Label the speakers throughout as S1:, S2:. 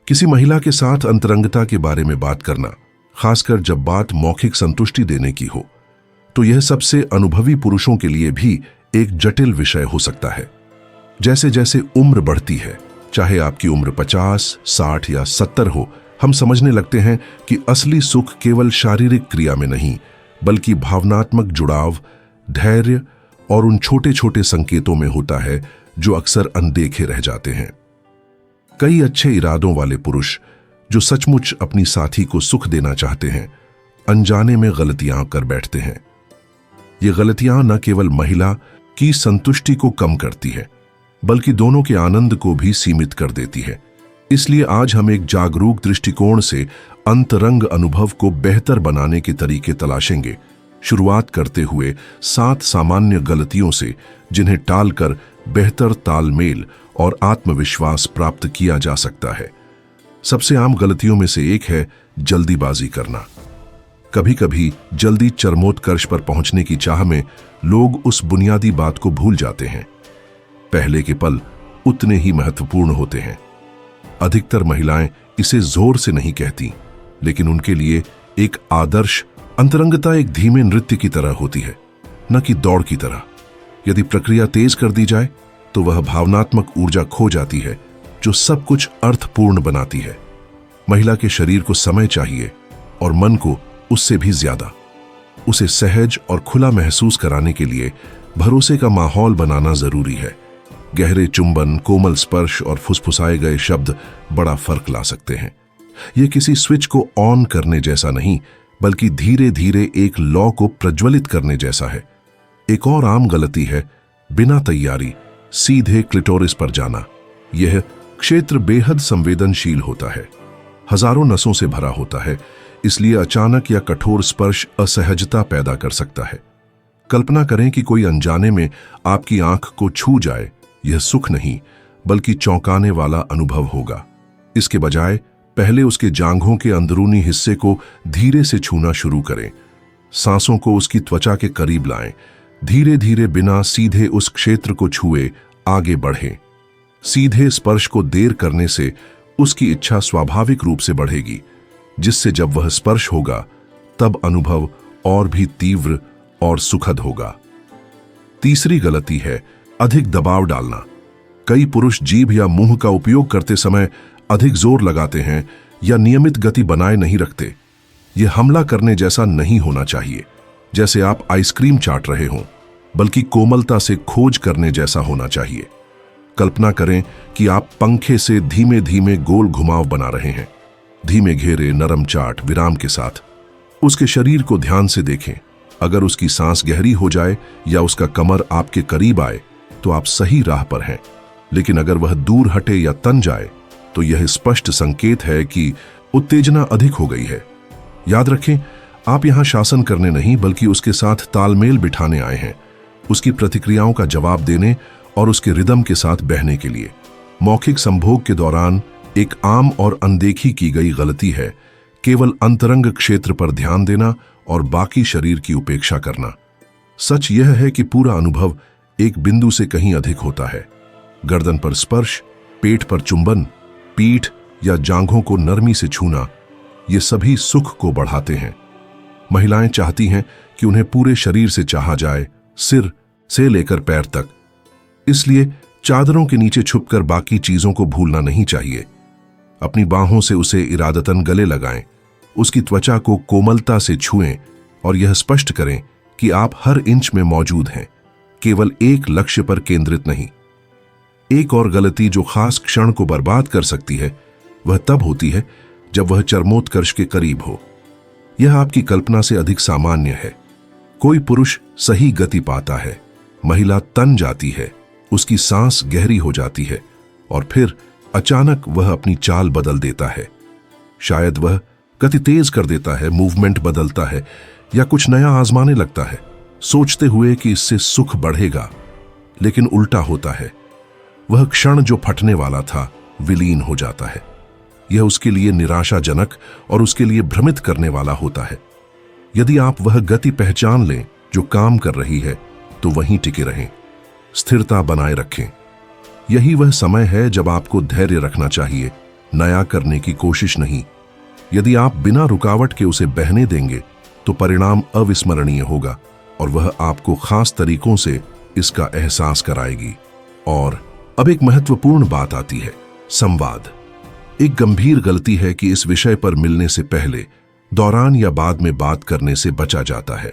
S1: किसी महिला के साथ अंतरंगता के बारे में बात करना, खासकर जब बात मौखिक संतुष्टि देने की हो, तो यह सबसे अनुभवी पुरुषों के लिए भी एक जटिल विषय हो सकता है। जैसे जैसे उम्र बढ़ती है, चाहे आपकी उम्र 50, 60 या 70 हो, हम समझने लगते हैं कि असली सुख केवल शारीरिक क्रिया में नहीं, बल्कि भावनात्मक जुड़ाव, धैर्य और उन छोटे छोटे संकेतों में होता है जो अक्सर अनदेखे रह जाते हैं। कई अच्छे इरादों वाले पुरुष जो सचमुच अपनी साथी को सुख देना चाहते हैं, अनजाने में गलतियां कर बैठते हैं। ये गलतियां न केवल महिला की संतुष्टि को कम करती है, बल्कि दोनों के आनंद को भी सीमित कर देती है। इसलिए आज हम एक जागरूक दृष्टिकोण से अंतरंग अनुभव को बेहतर बनाने के तरीके तलाशेंगे, शुरुआत करते हुए 7 सामान्य गलतियों से जिन्हें टालकर बेहतर तालमेल और आत्मविश्वास प्राप्त किया जा सकता है। सबसे आम गलतियों में से एक है जल्दीबाजी करना। कभी कभी जल्दी चरमोत्कर्ष पर पहुंचने की चाह में लोग उस बुनियादी बात को भूल जाते हैं। पहले के पल उतने ही महत्वपूर्ण होते हैं। अधिकतर महिलाएं इसे जोर से नहीं कहती, लेकिन उनके लिए एक आदर्श अंतरंगता एक धीमे नृत्य की तरह होती है, न कि दौड़ की तरह। यदि प्रक्रिया तेज कर दी जाए तो वह भावनात्मक ऊर्जा खो जाती है जो सब कुछ अर्थपूर्ण बनाती है। महिला के शरीर को समय चाहिए और मन को उससे भी ज्यादा। उसे सहज और खुला महसूस कराने के लिए भरोसे का माहौल बनाना जरूरी है। गहरे चुंबन, कोमल स्पर्श और फुसफुसाए गए शब्द बड़ा फर्क ला सकते हैं। यह किसी स्विच को ऑन करने जैसा नहीं, बल्कि धीरे धीरे एक लौ को प्रज्वलित करने जैसा है। एक और आम गलती है बिना तैयारी सीधे क्लिटोरिस पर जाना। यह क्षेत्र बेहद संवेदनशील होता है, हजारों नसों से भरा होता है, इसलिए अचानक या कठोर स्पर्श असहजता पैदा कर सकता है। कल्पना करें कि कोई अनजाने में आपकी आंख को छू जाए। यह सुख नहीं, बल्कि चौंकाने वाला अनुभव होगा। इसके बजाय पहले उसके जांघों के अंदरूनी हिस्से को धीरे से छूना शुरू करें। सांसों को उसकी त्वचा के करीब लाएं। धीरे धीरे बिना सीधे उस क्षेत्र को छुए आगे बढ़ें। सीधे स्पर्श को देर करने से उसकी इच्छा स्वाभाविक रूप से बढ़ेगी, जिससे जब वह स्पर्श होगा तब अनुभव और भी तीव्र और सुखद होगा। तीसरी गलती है अधिक दबाव डालना। कई पुरुष जीभ या मुंह का उपयोग करते समय अधिक जोर लगाते हैं या नियमित गति बनाए नहीं रखते। यह हमला करने जैसा नहीं होना चाहिए, जैसे आप आइसक्रीम चाट रहे हों, बल्कि कोमलता से खोज करने जैसा होना चाहिए। कल्पना करें कि आप पंखे से धीमे धीमे गोल घुमाव बना रहे हैं, धीमे घेरे, नरम चाट, विराम के साथ। उसके शरीर को ध्यान से देखें। अगर उसकी सांस गहरी हो जाए या उसका कमर आपके करीब आए तो आप सही राह पर हैं, लेकिन अगर वह दूर हटे या तन जाए तो यह स्पष्ट संकेत है कि उत्तेजना अधिक हो गई है। याद रखें, आप यहां शासन करने नहीं, बल्कि उसके साथ तालमेल बिठाने आए हैं, उसकी प्रतिक्रियाओं का जवाब देने और उसके रिदम के साथ बहने के लिए। मौखिक संभोग के दौरान एक आम और अनदेखी की गई गलती है केवल अंतरंग क्षेत्र पर ध्यान देना और बाकी शरीर की उपेक्षा करना। सच यह है कि पूरा अनुभव एक बिंदु से कहीं अधिक होता है। गर्दन पर स्पर्श, पेट पर चुंबन, पीठ या जांघों को नरमी से छूना, ये सभी सुख को बढ़ाते हैं। महिलाएं चाहती हैं कि उन्हें पूरे शरीर से चाहा जाए, सिर से लेकर पैर तक। इसलिए चादरों के नीचे छुपकर बाकी चीजों को भूलना नहीं चाहिए। अपनी बाहों से उसे इरादतन गले लगाएं, उसकी त्वचा को कोमलता से छुएं और यह स्पष्ट करें कि आप हर इंच में मौजूद हैं, केवल एक लक्ष्य पर केंद्रित नहीं। एक और गलती जो खास क्षण को बर्बाद कर सकती है, वह तब होती है जब वह चरमोत्कर्ष के करीब हो। यह आपकी कल्पना से अधिक सामान्य है। कोई पुरुष सही गति पाता है, महिला तन जाती है, उसकी सांस गहरी हो जाती है और फिर अचानक वह अपनी चाल बदल देता है। शायद वह गति तेज कर देता है, मूवमेंट बदलता है या कुछ नया आजमाने लगता है, सोचते हुए कि इससे सुख बढ़ेगा, लेकिन उल्टा होता है। वह क्षण जो फटने वाला था विलीन हो जाता है। यह उसके लिए निराशाजनक और उसके लिए भ्रमित करने वाला होता है। यदि आप वह गति पहचान लें जो काम कर रही है, तो वहीं टिके रहें, स्थिरता बनाए रखें। यही वह समय है जब आपको धैर्य रखना चाहिए नया करने की कोशिश नहीं। यदि आप बिना रुकावट के उसे बहने देंगे तो परिणाम अविस्मरणीय होगा और वह आपको खास तरीकों से इसका एहसास कराएगी। और अब एक महत्वपूर्ण बात आती है, संवाद। एक गंभीर गलती है कि इस विषय पर मिलने से पहले, दौरान या बाद में बात करने से बचा जाता है।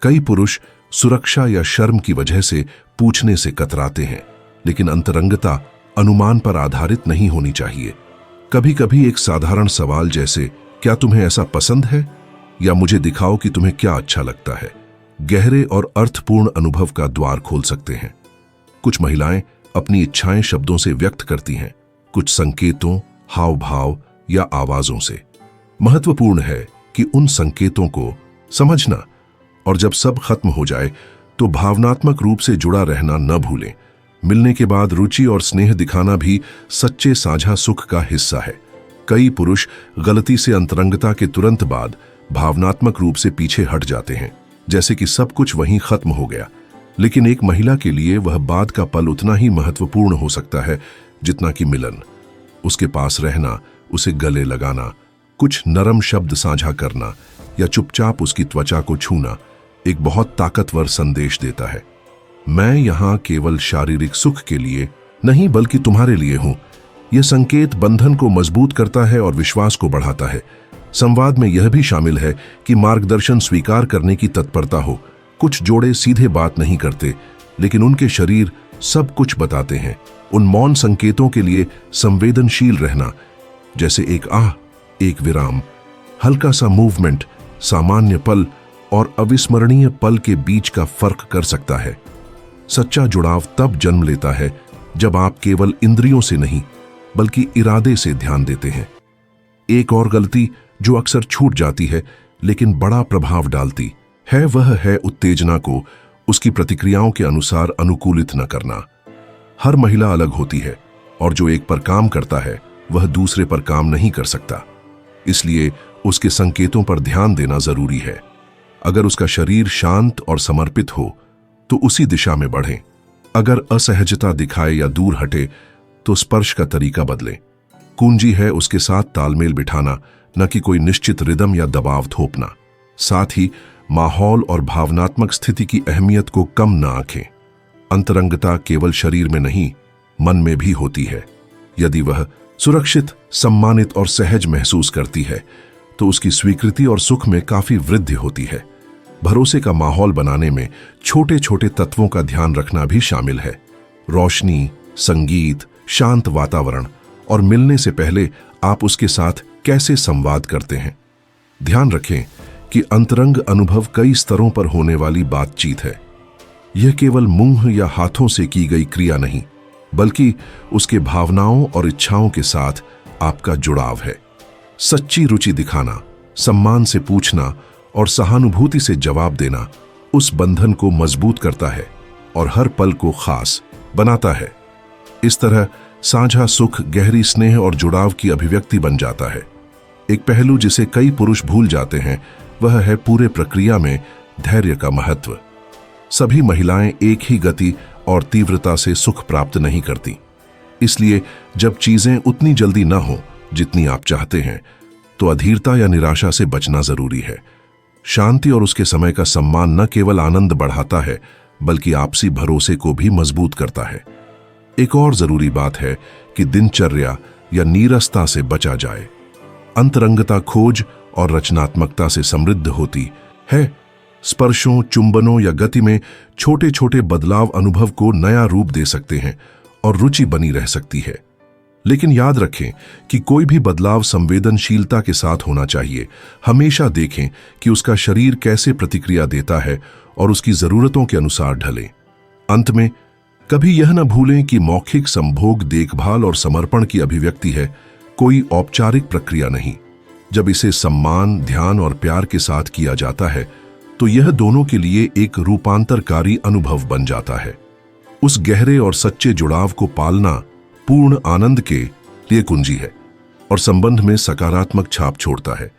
S1: कई पुरुष सुरक्षा या शर्म की वजह से पूछने से कतराते हैं, लेकिन अंतरंगता अनुमान पर आधारित नहीं होनी चाहिए। कभी कभी एक साधारण सवाल जैसे क्या तुम्हें ऐसा पसंद है, या मुझे दिखाओ कि तुम्हें क्या अच्छा लगता है, गहरे और अर्थपूर्ण अनुभव का द्वार खोल सकते हैं। कुछ महिलाएं अपनी इच्छाएं शब्दों से व्यक्त करती हैं, कुछ संकेतों, हाव भाव या आवाजों से। महत्वपूर्ण है कि उन संकेतों को समझना, और जब सब खत्म हो जाए तो भावनात्मक रूप से जुड़ा रहना न भूलें। मिलने के बाद रुचि और स्नेह दिखाना भी सच्चे साझा सुख का हिस्सा है। कई पुरुष गलती से अंतरंगता के तुरंत बाद भावनात्मक रूप से पीछे हट जाते हैं, जैसे कि सब कुछ वहीं खत्म हो गया। लेकिन एक महिला के लिए वह बाद का पल उतना ही महत्वपूर्ण हो सकता है जितना कि मिलन। उसके पास रहना, उसे गले लगाना, कुछ नरम शब्द साझा करना या चुपचाप उसकी त्वचा को छूना एक बहुत ताकतवर संदेश देता है। मैं यहां केवल शारीरिक सुख के लिए नहीं बल्कि तुम्हारे लिए हूं। यह संकेत बंधन को मजबूत करता है और विश्वास को बढ़ाता है। संवाद में यह भी शामिल है कि मार्गदर्शन स्वीकार करने की तत्परता हो। कुछ जोड़े सीधे बात नहीं करते, लेकिन उनके शरीर सब कुछ बताते हैं। उन मौन संकेतों के लिए संवेदनशील रहना, जैसे एक आह, एक विराम, हल्का सा मूवमेंट, सामान्य पल और अविस्मरणीय पल के बीच का फर्क कर सकता है। सच्चा जुड़ाव तब जन्म लेता है जब आप केवल इंद्रियों से नहीं बल्कि इरादे से ध्यान देते हैं। एक और गलती जो अक्सर छूट जाती है लेकिन बड़ा प्रभाव डालती है, वह है उत्तेजना को उसकी प्रतिक्रियाओं के अनुसार अनुकूलित न करना। हर महिला अलग होती है और जो एक पर काम करता है वह दूसरे पर काम नहीं कर सकता। इसलिए उसके संकेतों पर ध्यान देना जरूरी है। अगर उसका शरीर शांत और समर्पित हो तो उसी दिशा में बढ़ें। अगर असहजता दिखाए या दूर हटे तो स्पर्श का तरीका बदलें। कुंजी है उसके साथ तालमेल बिठाना, न कि कोई निश्चित रिदम या दबाव थोपना। साथ ही माहौल और भावनात्मक स्थिति की अहमियत को कम न आंकें। अंतरंगता केवल शरीर में नहीं, मन में भी होती है। यदि वह सुरक्षित, सम्मानित और सहज महसूस करती है तो उसकी स्वीकृति और सुख में काफी वृद्धि होती है। भरोसे का माहौल बनाने में छोटे छोटे तत्वों का ध्यान रखना भी शामिल है। रोशनी, संगीत, शांत वातावरण और मिलने से पहले आप उसके साथ कैसे संवाद करते हैं। ध्यान रखें कि अंतरंग अनुभव कई स्तरों पर होने वाली बातचीत है। यह केवल मुंह या हाथों से की गई क्रिया नहीं, बल्कि उसके भावनाओं और इच्छाओं के साथ आपका जुड़ाव है। सच्ची रुचि दिखाना, सम्मान से पूछना और सहानुभूति से जवाब देना उस बंधन को मजबूत करता है और हर पल को खास बनाता है। इस तरह साझा सुख गहरी स्नेह और जुड़ाव की अभिव्यक्ति बन जाता है। एक पहलू जिसे कई पुरुष भूल जाते हैं वह है पूरे प्रक्रिया में धैर्य का महत्व। सभी महिलाएं एक ही गति और तीव्रता से सुख प्राप्त नहीं करती। इसलिए जब चीजें उतनी जल्दी न हो जितनी आप चाहते हैं तो अधीरता या निराशा से बचना जरूरी है। शांति और उसके समय का सम्मान न केवल आनंद बढ़ाता है बल्कि आपसी भरोसे को भी मजबूत करता है। एक और जरूरी बात है कि दिनचर्या या नीरसता से बचा जाए। अंतरंगता खोज और रचनात्मकता से समृद्ध होती है। स्पर्शों, चुंबनों या गति में छोटे छोटे बदलाव अनुभव को नया रूप दे सकते हैं और रुचि बनी रह सकती है। लेकिन याद रखें कि कोई भी बदलाव संवेदनशीलता के साथ होना चाहिए। हमेशा देखें कि उसका शरीर कैसे प्रतिक्रिया देता है और उसकी जरूरतों के अनुसार ढले। अंत में कभी यह न भूलें कि मौखिक संभोग देखभाल और समर्पण की अभिव्यक्ति है, कोई औपचारिक प्रक्रिया नहीं। जब इसे सम्मान, ध्यान और प्यार के साथ किया जाता है तो यह दोनों के लिए एक रूपांतरकारी अनुभव बन जाता है। उस गहरे और सच्चे जुड़ाव को पालना पूर्ण आनंद के लिए कुंजी है और संबंध में सकारात्मक छाप छोड़ता है।